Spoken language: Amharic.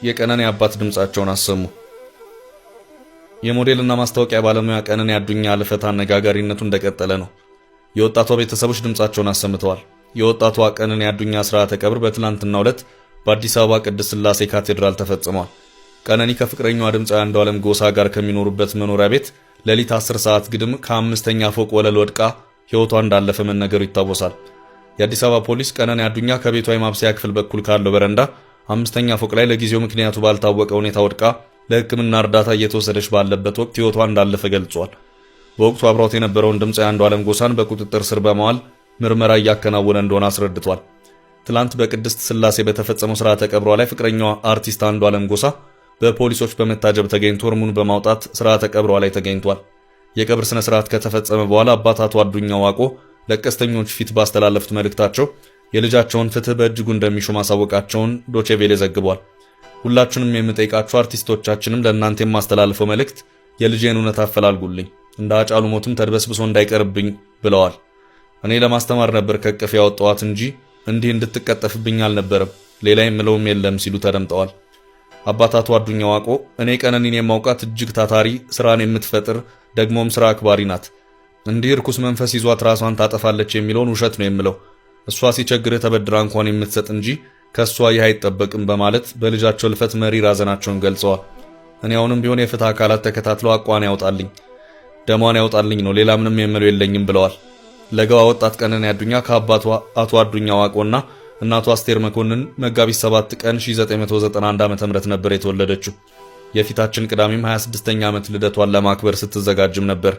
የቀነኒ አባት ድምጻቸውን አሰሙ። የሞዴልና ማስታወቂያ ባለሙያ ቀነኒ አዱኛ ልፈት አነጋጋሪነቱ እንደቀጠለ ነው። የወጣቷ ቤተሰቦች ድምጻቸውን አሰምተዋል። የወጣቷ ቀነኒ አዱኛ ሥርዓተ ቀብር በትናንትናው ዕለት በአዲስ አበባ ቅድስት ሥላሴ ካቴድራል ተፈጽሟል። ቀነኒ ከፍቅረኛዋ ድምፃዊ አንዱዓለም ጎሳ ጋር ከሚኖሩበት መኖሪያ ቤት ሌሊት 10 ሰዓት ግድም ከ5ኛ ፎቅ ወለል ወድቃ ሕይወቷ እንዳለፈ መነገሩ ይታወሳል። የአዲስ አበባ ፖሊስ ቀነኒ አዱኛ ከቤቷ የማብሰያ ክፍል በኩል ካለው በረንዳ 5ኛ ፎቅ ላይ ለጊዜው ምክንያቱ ባልታወቀ ሁኔታ ወድቃ ለሕክምና እርዳታ እየተወሰደች ባለበት ወቅት ሕይወቷ እንዳለፈ ገልጿል። በወቅቱ አብሯት የነበረውን ድምፃዊ አንዱዓለም ጎሳን በቁጥጥር ስር በመዋል ምርመራ እያከናወነ እንደሆነ አስረድቷል። ትላንት በቅድስት ሥላሴ በተፈጸመው ሥርዓተ ቀብሯ ላይ ፍቅረኛዋ አርቲስት አንዱዓለም ጎሳ በፖሊሶች በመታጀብ ተገኝቶ እርሙን በማውጣት ሥርዓተ ቀብሯ ላይ ተገኝቷል። የቀብር ስነ ስርዓት ከተፈጸመ በኋላ አባት አቶ አዱኛ ዋቆ ለቀስተኞች ፊት ባስተላለፉት መልእክታቸው የልጃቸውን ፍትህ በእጅጉ እንደሚሹ ማሳወቃቸውን ዶቼ ቬለ ዘግቧል። ሁላችሁንም የምጠይቃችሁ አርቲስቶቻችንም ለእናንተ የማስተላልፈው መልእክት የልጄን እውነት አፈላልጉልኝ፣ እንደ አጫሉ ሞትም ተድበስብሶ እንዳይቀርብኝ ብለዋል። እኔ ለማስተማር ነበር ከቅፍ ያወጣዋት እንጂ እንዲህ እንድትቀጠፍብኝ አልነበረም፣ ሌላ የምለውም የለም ሲሉ ተደምጠዋል። አባት አቶ አዱኛ ዋቆ እኔ ቀነኒን የማውቃት እጅግ ታታሪ፣ ስራን የምትፈጥር ደግሞም ስራ አክባሪ ናት። እንዲህ ርኩስ መንፈስ ይዟት ራሷን ታጠፋለች የሚለውን ውሸት ነው የምለው። እሷ ሲቸግርህ ተበድራ እንኳን የምትሰጥ እንጂ ከሷ ይህ አይጠበቅም በማለት በልጃቸው ልፈት መሪር ሐዘናቸውን ገልጸዋል። እኔ አሁንም ቢሆን የፍትህ አካላት ተከታትለው አቋን ያውጣልኝ፣ ደሟን ያውጣልኝ ነው፣ ሌላ ምንም የምለው የለኝም ብለዋል። ለጋዋ ወጣት ቀነኒ አዱኛ ከአባቷ አቶ አዱኛ ዋቆና እናቷ አስቴር መኮንን መጋቢት 7 ቀን 1991 ዓ.ም ነበር የተወለደችው። የፊታችን ቅዳሜም 26ኛ ዓመት ልደቷን ለማክበር ስትዘጋጅም ነበር።